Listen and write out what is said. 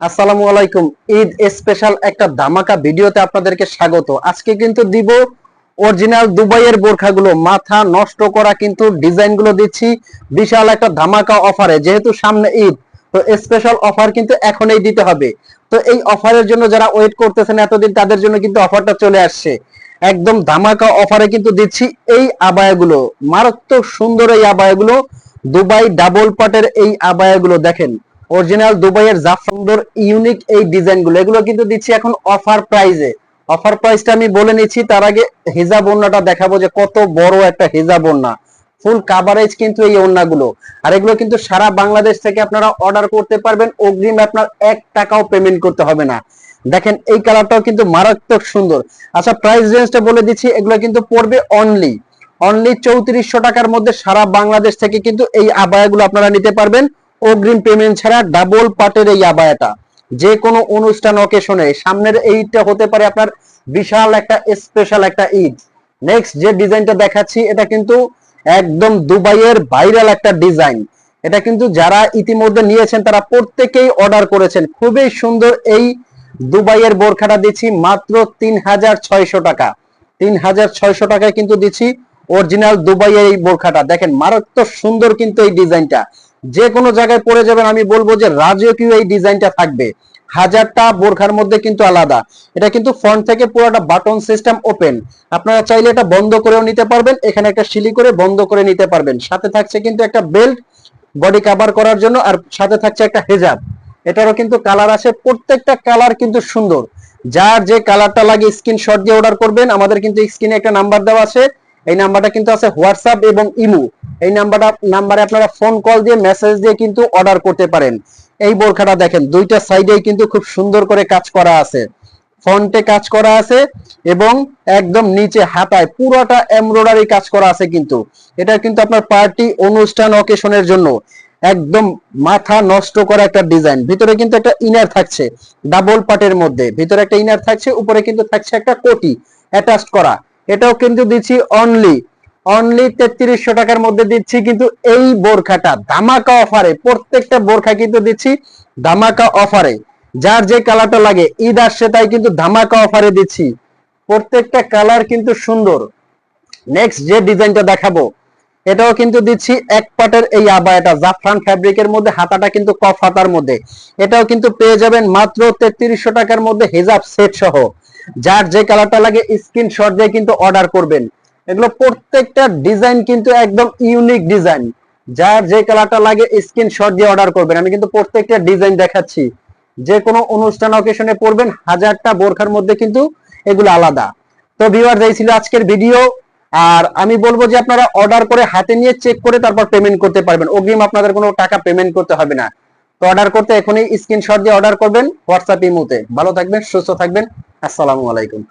আসসালামু আলাইকুম। ঈদ স্পেশাল একটা ধামাকা ভিডিওতে আপনাদেরকে স্বাগত। আজকে কিন্তু দিব অরিজিনাল দুবাইয়ের বোরখাগুলো, মাথা নষ্ট করা কিন্তু ডিজাইনগুলো দিচ্ছি বিশাল একটা ধামাকা অফারে। যেহেতু সামনে ঈদ, তো স্পেশাল অফার কিন্তু এখনই দিতে হবে। তো এই অফারের জন্য যারা ওয়েট করতেছেন এতদিন, তাদের জন্য কিন্তু অফারটা চলে আসছে। একদম ধামাকা অফারে কিন্তু দিচ্ছি এই আবায়াগুলো, মারাত্মক সুন্দর এই আবায়াগুলো। দুবাই ডাবল পাটের এই আবায়াগুলো দেখেন, অরিজিনাল দুবাইয়ের সুন্দর ইউনিক এই ডিজাইনগুলো, এগুলো কিন্তু দিচ্ছি এখন অফার প্রাইজে। অফার প্রাইসটা আমি বলে নিচ্ছি, তার আগে হিজাব ওড়নাটা দেখাবো যে কত বড় একটা হিজাব ওড়না, ফুল কাভারেজ কিন্তু এই ওড়নাগুলো। আর এগুলো কিন্তু সারা বাংলাদেশ থেকে আপনারা অর্ডার করতে পারবেন, অগ্রিম আপনার 1 টাকাও পেমেন্ট করতে হবে না। দেখেন এই কালারটাও কিন্তু মারাত্মক সুন্দর। আচ্ছা, প্রাইস রেঞ্জটা বলে দিচ্ছি, এগুলো কিন্তু পড়বে অনলি 3400 টাকার মধ্যে সারা বাংলাদেশ থেকে কিন্তু এই আবায়াগুলো আপনারা নিতে পারবেন অগ্রিম পেমেন্ট ছাড়া। ডাবল পাটের এই আবায়াটা যে কোনো অনুষ্ঠান অকেশনে, সামনের এইটা হতে পারে আপনার বিশাল একটা স্পেশাল একটা ঈদ। নেক্সট যে ডিজাইনটা দেখাচ্ছি, এটা কিন্তু একদম দুবাইয়ের ভাইরাল একটা ডিজাইন। এটা কিন্তু যারা ইতিমধ্যে নিয়েছেন তারা প্রত্যেকেই অর্ডার করেছেন। খুবই সুন্দর এই দুবাইয়ের বোরখাটা দিচ্ছি মাত্র 3600 টাকা। 3600 টাকায় কিন্তু দিচ্ছি অরিজিনাল দুবাইয়ের এই বোরখাটা। দেখেন মারাত্মক সুন্দর কিন্তু এই ডিজাইনটা, যে কোনো জায়গায় পরে যাবেন আমি বলবো যে রাজকীয় এই ডিজাইনটা থাকবে। হাজারটা বোরখার মধ্যে কিন্তু আলাদা। এটা কিন্তু ফ্রন্ট থেকে পুরোটা বাটন সিস্টেম ওপেন, আপনারা চাইলে এটা বন্ধ করেও নিতে পারবেন, এখানে একটা সিলি করে বন্ধ করে নিতে পারবেন। সাথে থাকছে কিন্তু একটা বেল্ট বডি কভার করার জন্য, আর সাথে থাকছে একটা হেজাব। এটারও কিন্তু কালার আছে, প্রত্যেকটা কালার কিন্তু সুন্দর। যার যে কালারটা লাগে স্ক্রিনশট দিয়ে অর্ডার করবেন। আমাদের কিন্তু স্ক্রিনে একটা নাম্বার দেওয়া আছে, এই নাম্বারটা কিন্তু আছে হোয়াটসঅ্যাপ এবং ইমো। এই নাম্বারে আপনারা ফোন কল দিয়ে মেসেজ দিয়ে কিন্তু অর্ডার করতে পারেন। এই বোরখাটা দেখেন দুইটা সাইডেই কিন্তু খুব সুন্দর করে কাজ করা আছে, ফন্টে কাজ করা আছে এবং একদম নিচে হাতায় পুরোটা এমব্রয়ডারি কাজ করা আছে। কিন্তু এটা কিন্তু আপনার পার্টি অনুষ্ঠান অকেশনের জন্য একদম মাথা নষ্ট করা একটা ডিজাইন। ভিতরে কিন্তু একটা ইনার থাকছে ডাবল পাটের মধ্যে, ভিতরে একটা ইনার থাকছে, উপরে কিন্তু থাকছে একটা কোটি অ্যাটাচ করা। এটাও কিন্তু দিচ্ছি অনলি 3300 টাকার মধ্যে দিচ্ছি কিন্তু এই বোরখাটা ধামাকা অফারে। প্রত্যেকটা বোরখা কিন্তু দিচ্ছি ধামাকা অফারে। যার যে কালারটা লাগে, ঈদ আসছে তাই কিন্তু ধামাকা অফারে দিচ্ছি। প্রত্যেকটা কালার কিন্তু সুন্দর। নেক্সট যে ডিজাইনটা দেখাবো, এটাও কিন্তু দিচ্ছি এক পাটের এই আবায়াটা, জাফরান ফ্যাব্রিকের মধ্যে, হাতাটা কিন্তু কফ হাতার মধ্যে। এটাও কিন্তু পেয়ে যাবেন মাত্র 3300 টাকার মধ্যে হিজাব সেট সহ। যার যে কালারটা লাগে স্ক্রিনশট দিয়ে কিন্তু অর্ডার করবেন। এগুলো প্রত্যেকটা ডিজাইন কিন্তু একদম ইউনিক ডিজাইন। যার যে কালারটা লাগে স্ক্রিনশট দিয়ে অর্ডার করবেন। আমি কিন্তু প্রত্যেকটা ডিজাইন দেখাচ্ছি, যে কোনো অনুষ্ঠান অকেশনে পড়বেন, হাজারটা বোরখার মধ্যে কিন্তু এগুলো আলাদা। তো ভিউয়ার্স, এই ছিল আজকের ভিডিও। আর আমি বলবো যে আপনারা অর্ডার করে হাতে নিয়ে চেক করে তারপর পেমেন্ট করতে পারবেন, অগ্রিম আপনাদের কোনো টাকা পেমেন্ট করতে হবে না। তো অর্ডার করতে এখনই স্ক্রিনশট দিয়ে অর্ডার করবেন হোয়াটসঅ্যাপ ইমোতে। ভালো থাকবেন, সুস্থ থাকবেন। আসসালামু আলাইকুম।